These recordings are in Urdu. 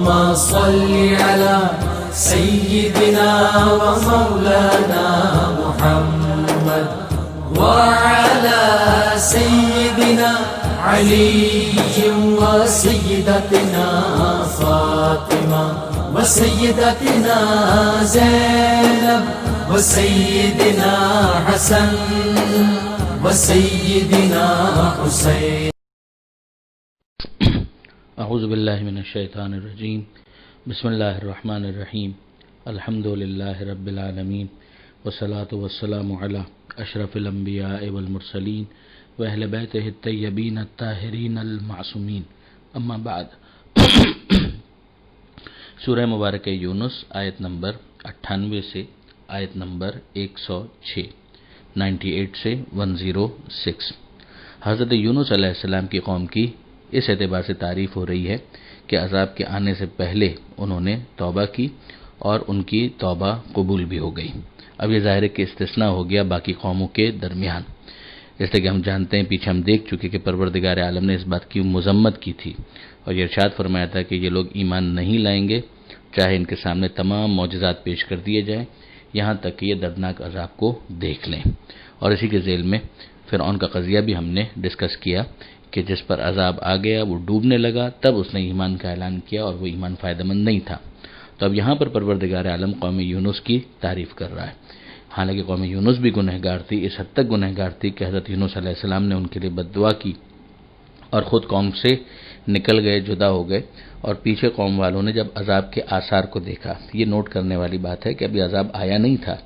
صل على سيدنا ومولانا محمد وعلى سيدنا علي وسيدتنا فاطمة وسيدتنا زينب وسيدنا حسن وسيدنا حسين. اعوذ باللہ من الشیطان الرجیم. بسم اللہ الرحمن الرحیم. الحمد للہ رب العالمین والصلاة والسلام علی اشرف الانبیاء والمرسلین واہل بیتہ الطیبین الطاہرین المعصومین. اما بعد. سورہ مبارکہ یونس آیت نمبر 98 سے آیت نمبر 106 98 سے 106. حضرت یونس علیہ السلام کی قوم کی اس اعتبار سے تعریف ہو رہی ہے کہ عذاب کے آنے سے پہلے انہوں نے توبہ کی اور ان کی توبہ قبول بھی ہو گئی. اب یہ ظاہر ہے کہ استثناء ہو گیا باقی قوموں کے درمیان. جیسے کہ ہم جانتے ہیں، پیچھے ہم دیکھ چکے کہ پروردگار عالم نے اس بات کی مذمت کی تھی اور یہ ارشاد فرمایا تھا کہ یہ لوگ ایمان نہیں لائیں گے چاہے ان کے سامنے تمام معجزات پیش کر دیے جائیں، یہاں تک کہ یہ دردناک عذاب کو دیکھ لیں. اور اسی کے ذیل میں فرعون کا قضیہ بھی ہم نے ڈسکس کیا کہ جس پر عذاب آ گیا وہ ڈوبنے لگا، تب اس نے ایمان کا اعلان کیا اور وہ ایمان فائدہ مند نہیں تھا. تو اب یہاں پر پروردگار عالم قوم یونس کی تعریف کر رہا ہے. حالانکہ قوم یونس بھی گنہگار تھی، اس حد تک گنہگار تھی کہ حضرت یونس علیہ السلام نے ان کے لیے بد دعا کی اور خود قوم سے نکل گئے، جدا ہو گئے. اور پیچھے قوم والوں نے جب عذاب کے آثار کو دیکھا، یہ نوٹ کرنے والی بات ہے کہ ابھی عذاب آیا نہیں تھا،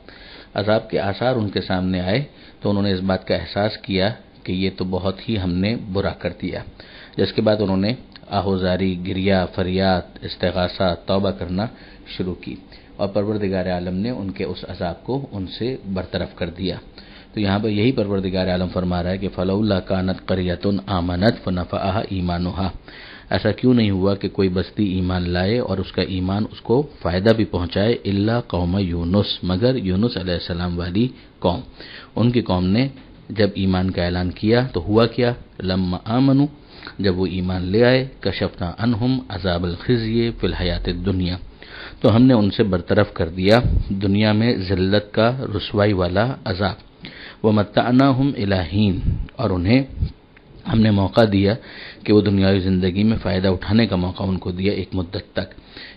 عذاب کے آثار ان کے سامنے آئے تو انہوں نے اس بات کا احساس کیا کہ یہ تو بہت ہی ہم نے برا کر دیا. جس کے بعد انہوں نے آہوزاری، گریہ، فریاد، استغاثہ، توبہ کرنا شروع کی اور پروردگار عالم نے ان کے اس عذاب کو ان سے برطرف کر دیا. تو یہاں پر یہی پروردگار عالم فرما رہا ہے کہ فلولا کانت قریۃ آمنت فنفعها ایمانها. ایسا کیوں نہیں ہوا کہ کوئی بستی ایمان لائے اور اس کا ایمان اس کو فائدہ بھی پہنچائے، الا قوم یونس، مگر یونس علیہ السلام والی قوم. ان کی قوم نے جب ایمان کا اعلان کیا تو ہوا کیا؟ لما آمنوا، جب وہ ایمان لے آئے، کشفنا عنہم عذاب الخزی فی الحیات الدنیا، تو ہم نے ان سے برطرف کر دیا دنیا میں ذلت کا، رسوائی والا عذاب. ومتعناہم الی حین، اور انہیں ہم نے موقع دیا کہ وہ دنیاوی زندگی میں فائدہ اٹھانے کا موقع ان کو دیا ایک مدت تک.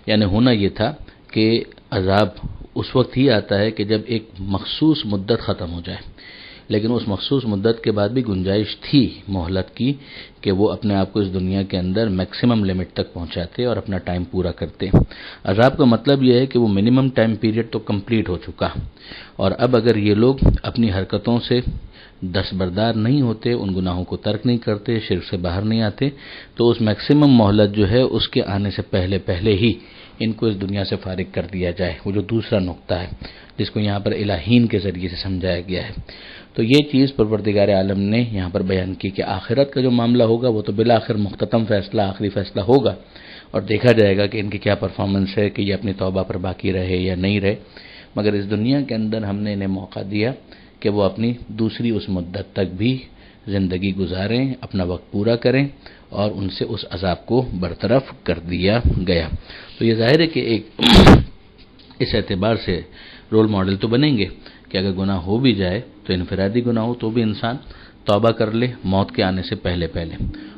یعنی ہونا یہ تھا کہ عذاب اس وقت ہی آتا ہے کہ جب ایک مخصوص مدت ختم ہو جائے، لیکن اس مخصوص مدت کے بعد بھی گنجائش تھی مہلت کی کہ وہ اپنے آپ کو اس دنیا کے اندر میکسیمم لمٹ تک پہنچاتے اور اپنا ٹائم پورا کرتے. عذاب کا مطلب یہ ہے کہ وہ منیمم ٹائم پیریڈ تو کمپلیٹ ہو چکا، اور اب اگر یہ لوگ اپنی حرکتوں سے دستبردار نہیں ہوتے، ان گناہوں کو ترک نہیں کرتے، شرک سے باہر نہیں آتے، تو اس میکسیمم مہلت جو ہے اس کے آنے سے پہلے ہی ان کو اس دنیا سے فارغ کر دیا جائے. وہ جو دوسرا نقطہ ہے جس کو یہاں پر الہین کے ذریعے سے سمجھایا گیا ہے. تو یہ چیز پروردگار عالم نے یہاں پر بیان کی کہ آخرت کا جو معاملہ ہوگا وہ تو بالآخر مختتم فیصلہ، آخری فیصلہ ہوگا اور دیکھا جائے گا کہ ان کی کیا پرفارمنس ہے کہ یہ اپنی توبہ پر باقی رہے یا نہیں رہے. مگر اس دنیا کے اندر ہم نے انہیں موقع دیا کہ وہ اپنی دوسری اس مدت تک بھی زندگی گزاریں، اپنا وقت پورا کریں، اور ان سے اس عذاب کو برطرف کر دیا گیا. تو یہ ظاہر ہے کہ ایک اس اعتبار سے رول ماڈل تو بنیں گے کہ اگر گناہ ہو بھی جائے تو انفرادی گناہ ہو تو بھی انسان توبہ کر لے موت کے آنے سے پہلے،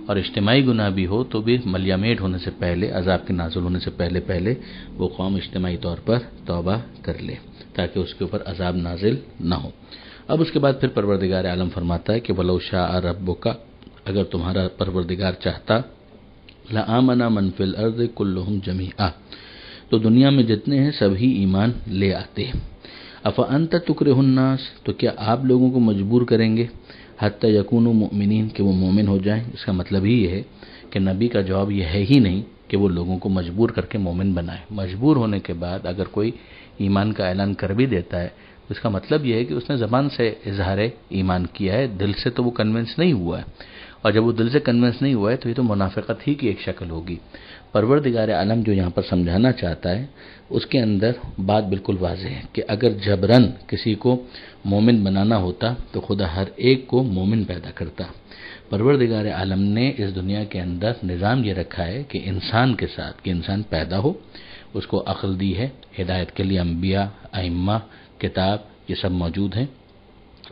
اور اجتماعی گناہ بھی ہو تو بھی ملیامیٹ ہونے سے پہلے، عذاب کے نازل ہونے سے پہلے وہ قوم اجتماعی طور پر توبہ کر لے تاکہ اس کے اوپر عذاب نازل نہ ہو. اب اس کے بعد پھر پروردگار عالم فرماتا ہے کہ وَلَوْ شَاءَ رَبُّكَ، اگر تمہارا پروردگار چاہتا، لَآمَنَ مَنْ فِي الْأَرْضِ كُلُّهُمْ جَمِيعًا، تو دنیا میں جتنے ہیں سبھی ایمان لے آتے. افانت تکرہ الناس، تو کیا آپ لوگوں کو مجبور کریں گے، حتی یکونوا مؤمنین، کہ وہ مومن ہو جائیں. اس کا مطلب ہی یہ ہے کہ نبی کا جواب یہ ہے ہی نہیں کہ وہ لوگوں کو مجبور کر کے مومن بنائے. مجبور ہونے کے بعد اگر کوئی ایمان کا اعلان کر بھی دیتا ہے تو اس کا مطلب یہ ہے کہ اس نے زبان سے اظہار ایمان کیا ہے، دل سے تو وہ کنونس نہیں ہوا ہے، اور جب وہ دل سے کنونس نہیں ہوا ہے تو یہ تو منافقت ہی کی ایک شکل ہوگی. پروردگار عالم جو یہاں پر سمجھانا چاہتا ہے اس کے اندر بات بالکل واضح ہے کہ اگر جبرن کسی کو مومن بنانا ہوتا تو خدا ہر ایک کو مومن پیدا کرتا. پروردگار عالم نے اس دنیا کے اندر نظام یہ رکھا ہے کہ انسان کے ساتھ، کہ انسان پیدا ہو، اس کو عقل دی ہے، ہدایت کے لیے انبیاء، ائمہ، کتاب یہ سب موجود ہیں،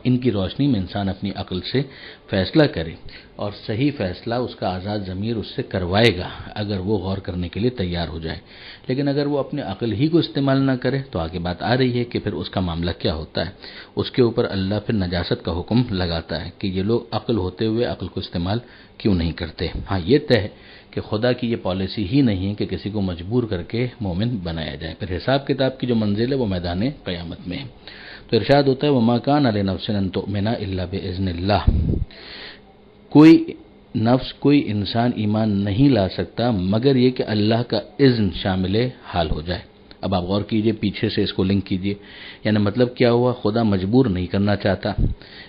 ان کی روشنی میں انسان اپنی عقل سے فیصلہ کرے اور صحیح فیصلہ اس کا آزاد ضمیر اس سے کروائے گا اگر وہ غور کرنے کے لیے تیار ہو جائے۔ لیکن اگر وہ اپنے عقل ہی کو استعمال نہ کرے تو آگے بات آ رہی ہے کہ پھر اس کا معاملہ کیا ہوتا ہے۔ اس کے اوپر اللہ پھر نجاست کا حکم لگاتا ہے کہ یہ لوگ عقل ہوتے ہوئے عقل کو استعمال کیوں نہیں کرتے۔ ہاں یہ طے ہے کہ خدا کی یہ پالیسی ہی نہیں ہے کہ کسی کو مجبور کر کے مومن بنایا جائے۔ پھر حساب کتاب کی جو منزل ہے وہ میدان قیامت میں ہے۔ تو ارشاد ہوتا ہے وَمَا كَانَ لِنَفْسٍ أَن تُؤْمِنَ إِلَّا بِإِذْنِ اللَّهِ، کوئی نفس، کوئی انسان ایمان نہیں لا سکتا مگر یہ کہ اللہ کا اذن شامل حال ہو جائے۔ اب آپ غور کیجئے، پیچھے سے اس کو لنک کیجئے، یعنی مطلب کیا ہوا؟ خدا مجبور نہیں کرنا چاہتا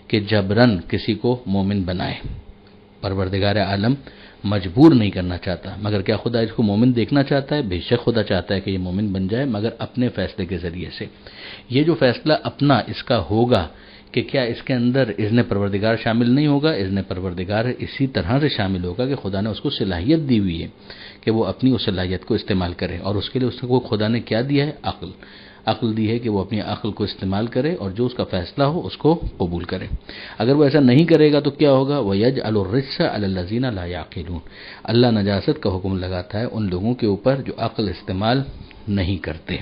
کہ جبرن کسی کو مومن بنائے، پروردگار عالم مجبور نہیں کرنا چاہتا، مگر کیا خدا اس کو مومن دیکھنا چاہتا ہے؟ بے شک خدا چاہتا ہے کہ یہ مومن بن جائے، مگر اپنے فیصلے کے ذریعے سے۔ یہ جو فیصلہ اپنا اس کا ہوگا کہ کیا اس کے اندر اذن پروردگار شامل نہیں ہوگا؟ اذن پروردگار اسی طرح سے شامل ہوگا کہ خدا نے اس کو صلاحیت دی ہوئی ہے کہ وہ اپنی اس صلاحیت کو استعمال کرے، اور اس کے لیے اس کو خدا نے کیا دیا ہے؟ عقل دی ہے کہ وہ اپنی عقل کو استعمال کرے اور جو اس کا فیصلہ ہو اس کو قبول کرے۔ اگر وہ ایسا نہیں کرے گا تو کیا ہوگا؟ وَيَجْعَلُ الرِّجْسَ عَلَى الَّذِينَ لَا يَعْقِلُونَ، اللہ نجاست کا حکم لگاتا ہے ان لوگوں کے اوپر جو عقل استعمال نہیں کرتے۔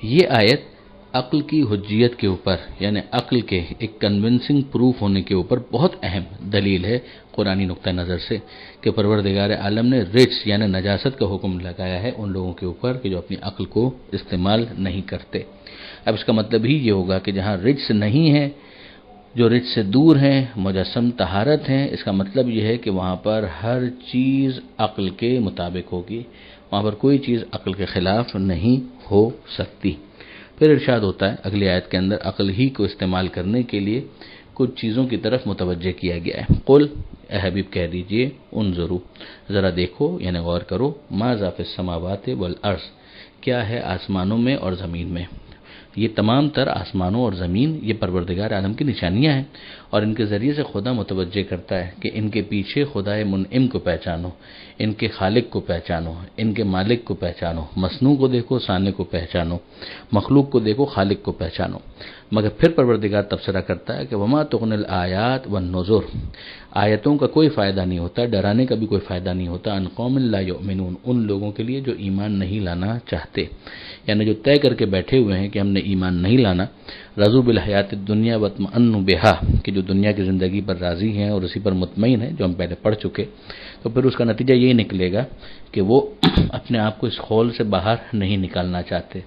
یہ آیت عقل کی حجیت کے اوپر، یعنی عقل کے ایک کنونسنگ پروف ہونے کے اوپر بہت اہم دلیل ہے قرآنی نقطہ نظر سے کہ پروردگار عالم نے رجس یعنی نجاست کا حکم لگایا ہے ان لوگوں کے اوپر کہ جو اپنی عقل کو استعمال نہیں کرتے۔ اب اس کا مطلب ہی یہ ہوگا کہ جہاں رجس نہیں ہے، جو رجس سے دور ہیں، مجسم طہارت ہیں، اس کا مطلب یہ ہے کہ وہاں پر ہر چیز عقل کے مطابق ہوگی، وہاں پر کوئی چیز عقل کے خلاف نہیں ہو سکتی۔ پھر ارشاد ہوتا ہے اگلی آیت کے اندر عقل ہی کو استعمال کرنے کے لیے کچھ چیزوں کی طرف متوجہ کیا گیا ہے۔ قل، اے حبیب کہہ دیجئے، انظروا، ذرا دیکھو یعنی غور کرو، ماذا فی السماوات والارض، کیا ہے آسمانوں میں اور زمین میں۔ یہ تمام تر آسمانوں اور زمین یہ پروردگار عالم کی نشانیاں ہیں، اور ان کے ذریعے سے خدا متوجہ کرتا ہے کہ ان کے پیچھے خدائے منعم کو پہچانو، ان کے خالق کو پہچانو، ان کے مالک کو پہچانو، مصنوع کو دیکھو، صانع کو پہچانو، مخلوق کو دیکھو، خالق کو پہچانو۔ مگر پھر پروردگار تبصرہ کرتا ہے کہ وما تغنی الآیات والنذر، آیتوں کا کوئی فائدہ نہیں ہوتا، ڈرانے کا بھی کوئی فائدہ نہیں ہوتا، ان قوم لا یؤمنون، ان لوگوں کے لیے جو ایمان نہیں لانا چاہتے، یعنی جو طے کر کے بیٹھے ہوئے ہیں کہ ہم نے ایمان نہیں لانا، رضوا بالحیات الدنیا واطمئنوا بہا، کہ جو دنیا کی زندگی پر راضی ہیں اور اسی پر مطمئن ہیں، جو ہم پہلے پڑھ چکے، تو پھر اس کا نتیجہ یہی نکلے گا کہ وہ اپنے آپ کو اس خول سے باہر نہیں نکالنا چاہتے،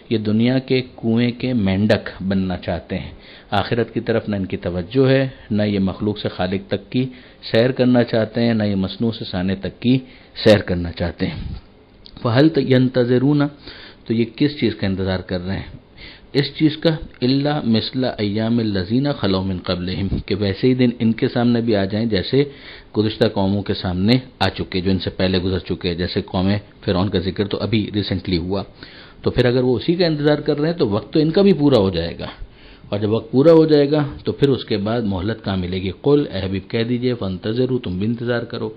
یہ دنیا کے کنویں کے مینڈک بننا چاہتے ہیں، آخرت کی طرف نہ ان کی توجہ ہے، نہ یہ مخلوق سے خالق تک کی سیر کرنا چاہتے ہیں، نہ یہ مصنوع سے صانع تک کی سیر کرنا چاہتے ہیں۔ فَهَلْ يَنْتَظِرُونَ، تو یہ کس چیز کا انتظار کر رہے ہیں؟ اس چیز کا الا مثل ایام الذین خلو من قبلہم، کہ ویسے ہی دن ان کے سامنے بھی آ جائیں جیسے گزشتہ قوموں کے سامنے آ چکے، جو ان سے پہلے گزر چکے، جیسے قوم فرعون کا ذکر تو ابھی ریسنٹلی ہوا۔ تو پھر اگر وہ اسی کا انتظار کر رہے ہیں تو وقت تو ان کا بھی پورا ہو جائے گا، اور جب وقت پورا ہو جائے گا تو پھر اس کے بعد مہلت کہاں ملے گی؟ قل، اے حبیب کہہ دیجئے، فانتظروا، تم بھی انتظار کرو،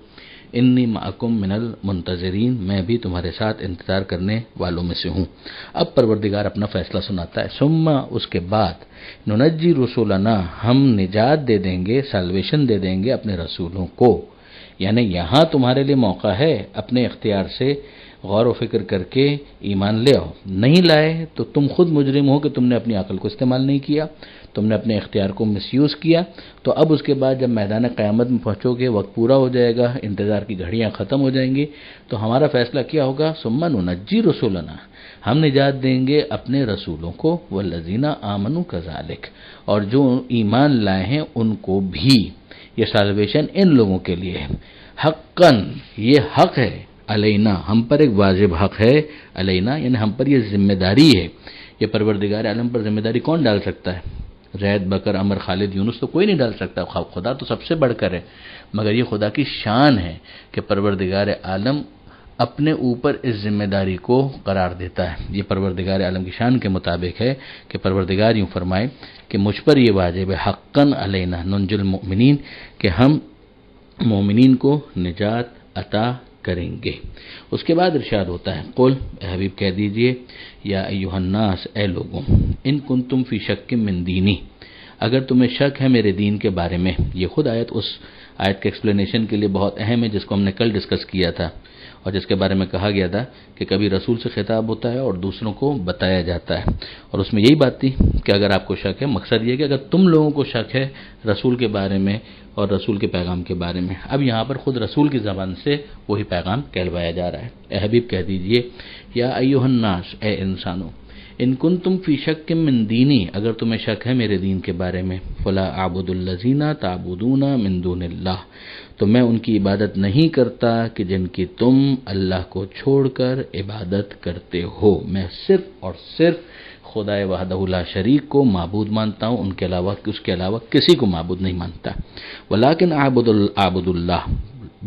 انی معکم من المنتظرین، میں بھی تمہارے ساتھ انتظار کرنے والوں میں سے ہوں۔ اب پروردگار اپنا فیصلہ سناتا ہے، ثم، اس کے بعد، ننجی رسولنا، ہم نجات دے دیں گے، سالویشن دے دیں گے اپنے رسولوں کو، یعنی یہاں تمہارے لیے موقع ہے اپنے اختیار سے غور و فکر کر کے ایمان لے آؤ، نہیں لائے تو تم خود مجرم ہو کہ تم نے اپنی عقل کو استعمال نہیں کیا، تم نے اپنے اختیار کو مس یوز کیا۔ تو اب اس کے بعد جب میدان قیامت میں پہنچو گے، وقت پورا ہو جائے گا، انتظار کی گھڑیاں ختم ہو جائیں گی، تو ہمارا فیصلہ کیا ہوگا؟ ثم ننجی رسولنا، ہم نجات دیں گے اپنے رسولوں کو، والذین آمنوا کذالک، اور جو ایمان لائے ہیں ان کو بھی، یہ سالویشن ان لوگوں کے لیے ہے، حقاً، یہ حق ہے، علینا، ہم پر ایک واجب حق ہے، علینا یعنی ہم پر یہ ذمہ داری ہے۔ یہ پروردگار عالم پر ذمہ داری کون ڈال سکتا ہے؟ زید، بکر، عمر، خالد، یونس تو کوئی نہیں ڈال سکتا، خدا تو سب سے بڑھ کر ہے، مگر یہ خدا کی شان ہے کہ پروردگار عالم اپنے اوپر اس ذمہ داری کو قرار دیتا ہے۔ یہ پروردگار عالم کی شان کے مطابق ہے کہ پروردگار یوں فرمائے کہ مجھ پر یہ واجب ہے، حقاً علینا ننجی المؤمنین، کہ ہم مومنین کو نجات عطا کریں گے۔ اس کے بعد ارشاد ہوتا ہے، قل، اے حبیب کہہ دیجئے، یا ایھا الناس، اے لوگوں، ان کنتم فی شک من دینی، اگر تمہیں شک ہے میرے دین کے بارے میں۔ یہ خود آیت اس آیت کے ایکسپلینیشن کے لیے بہت اہم ہے، جس کو ہم نے کل ڈسکس کیا تھا، اور جس کے بارے میں کہا گیا تھا کہ کبھی رسول سے خطاب ہوتا ہے اور دوسروں کو بتایا جاتا ہے، اور اس میں یہی بات تھی کہ اگر آپ کو شک ہے، مقصد یہ کہ اگر تم لوگوں کو شک ہے رسول کے بارے میں اور رسول کے پیغام کے بارے میں، اب یہاں پر خود رسول کی زبان سے وہی پیغام کہلوایا جا رہا ہے۔ اے حبیب کہہ دیجئے، یا ایھا الناس، اے انسانوں، ان کنتم فی شک من دینی، اگر تمہیں شک ہے میرے دین کے بارے میں، فلا اعبد الذین تعبدون من دون اللہ، تو میں ان کی عبادت نہیں کرتا کہ جن کی تم اللہ کو چھوڑ کر عبادت کرتے ہو۔ میں صرف اور صرف خدا وحدہ لا شریک کو معبود مانتا ہوں، اس کے علاوہ کسی کو معبود نہیں مانتا۔ ولیکن اعبد اللہ،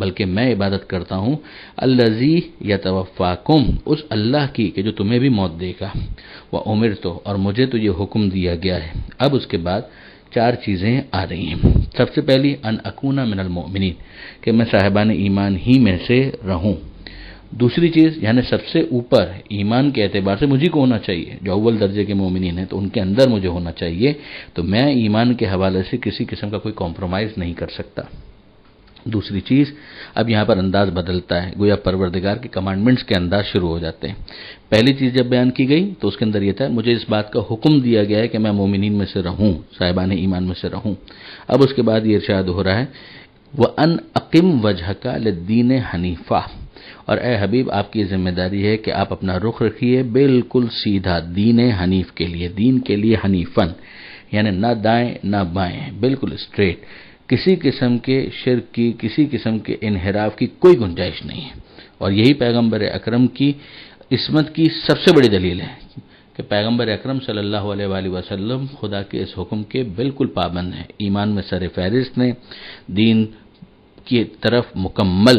بلکہ میں عبادت کرتا ہوں الذی یتوفاکم، اس اللہ کی کہ جو تمہیں بھی موت دے گا، وامرت، اور مجھے تو یہ حکم دیا گیا ہے۔ اب اس کے بعد 4 چیزیں آ رہی ہیں۔ سب سے پہلی، ان اکون من المؤمنین، کہ میں صاحبان ایمان ہی میں سے رہوں۔ دوسری چیز، یعنی سب سے اوپر ایمان کے اعتبار سے مجھے کو ہونا چاہیے، جو اول درجے کے مومنین ہیں تو ان کے اندر مجھے ہونا چاہیے، تو میں ایمان کے حوالے سے کسی قسم کا کوئی کمپرومائز نہیں کر سکتا۔ دوسری چیز، اب یہاں پر انداز بدلتا ہے، گویا پروردگار کے کمانڈمنٹس کے انداز شروع ہو جاتے ہیں۔ پہلی چیز جب بیان کی گئی تو اس کے اندر یہ تھا، مجھے اس بات کا حکم دیا گیا ہے کہ میں مومنین میں سے رہوں، صاحبان ایمان میں سے رہوں۔ اب اس کے بعد یہ ارشاد ہو رہا ہے، وَأَنْ أَقِمْ وَجْهَكَ لِلدِّينِ حَنِيفًا، اور اے حبیب آپ کی ذمہ داری ہے کہ آپ اپنا رخ رکھیے بالکل سیدھا دین حنیف کے لیے، دین کے لیے حنیفاً، یعنی نہ دائیں نہ بائیں، بالکل اسٹریٹ، کسی قسم کے شرک کی، کسی قسم کے انحراف کی کوئی گنجائش نہیں ہے۔ اور یہی پیغمبر اکرم کی عصمت کی سب سے بڑی دلیل ہے کہ پیغمبر اکرم صلی اللہ علیہ وآلہ وسلم خدا کے اس حکم کے بالکل پابند ہیں، ایمان میں سر فہرست نے، دین کی طرف مکمل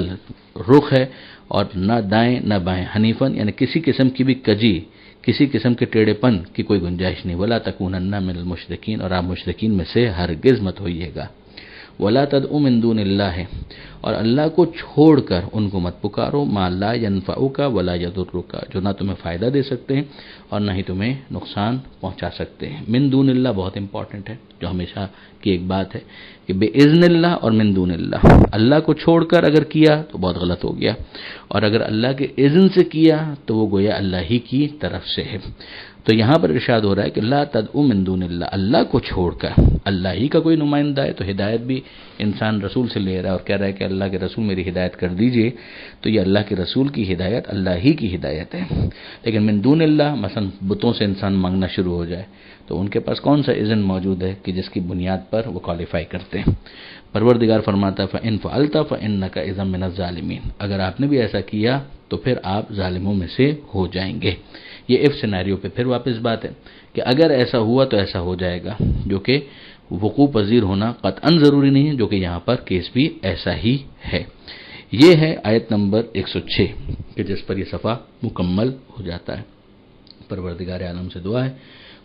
رخ ہے، اور نہ دائیں نہ بائیں، حنیفاً، یعنی کسی قسم کی بھی کجی، کسی قسم کے ٹیڑے پن کی کوئی گنجائش نہیں۔ ولا تکونن من المشرکین، اور آپ مشرکین میں سے ہرگز مت ہوئیے گا۔ ولا تدعوا من دون اللہ، اور اللہ کو چھوڑ کر ان کو مت پکارو، ما لا ينفعک ولا یضرک، جو نہ تمہیں فائدہ دے سکتے ہیں اور نہ ہی تمہیں نقصان پہنچا سکتے ہیں۔ من دون اللہ بہت امپورٹنٹ ہے، جو ہمیشہ کی ایک بات ہے کہ باذن اللہ اور من دون اللہ، اللہ کو چھوڑ کر اگر کیا تو بہت غلط ہو گیا، اور اگر اللہ کے اذن سے کیا تو وہ گویا اللہ ہی کی طرف سے ہے۔ تو یہاں پر ارشاد ہو رہا ہے کہ لا تدعوا من دون اللہ، اللہ کو چھوڑ کر اللہ ہی کا کوئی نمائندہ ہے، تو ہدایت بھی انسان رسول سے لے رہا ہے اور کہہ رہا ہے کہ اللہ کے رسول میری ہدایت کر دیجئے، تو یہ اللہ کے رسول کی ہدایت اللہ ہی کی ہدایت ہے۔ لیکن من دون اللہ، مثلا بتوں سے انسان مانگنا شروع ہو جائے تو ان کے پاس کون سا اذن موجود ہے کہ جس کی بنیاد پر وہ کوالیفائی کرتے ہیں؟ پروردگار فرماتا ہے فَإِن فَعَلْتَ فَإِنَّكَ إِذًا مِّنَ الظَّالِمِينَ، اگر آپ نے بھی ایسا کیا تو پھر آپ ظالموں میں سے ہو جائیں گے۔ یہ اف سینیریو پہ پھر واپس بات ہے کہ اگر ایسا ہوا تو ایسا ہو جائے گا، جو کہ وقوع پذیر ہونا قطعاً ضروری نہیں ہے، جو کہ یہاں پر کیس بھی ایسا ہی ہے۔ یہ ہے آیت نمبر 106 کہ جس پر یہ صفحہ مکمل ہو جاتا ہے۔ پروردگار عالم سے دعا ہے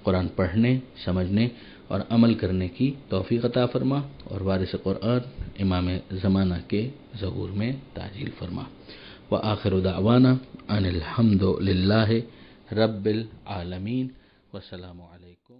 قرآن پڑھنے، سمجھنے اور عمل کرنے کی توفیق عطا فرما، اور وارث قرآن امام زمانہ کے ظہور میں تعجیل فرما۔ وآخر دعوانا ان الحمد للہ رب العالمین، والسلام علیکم۔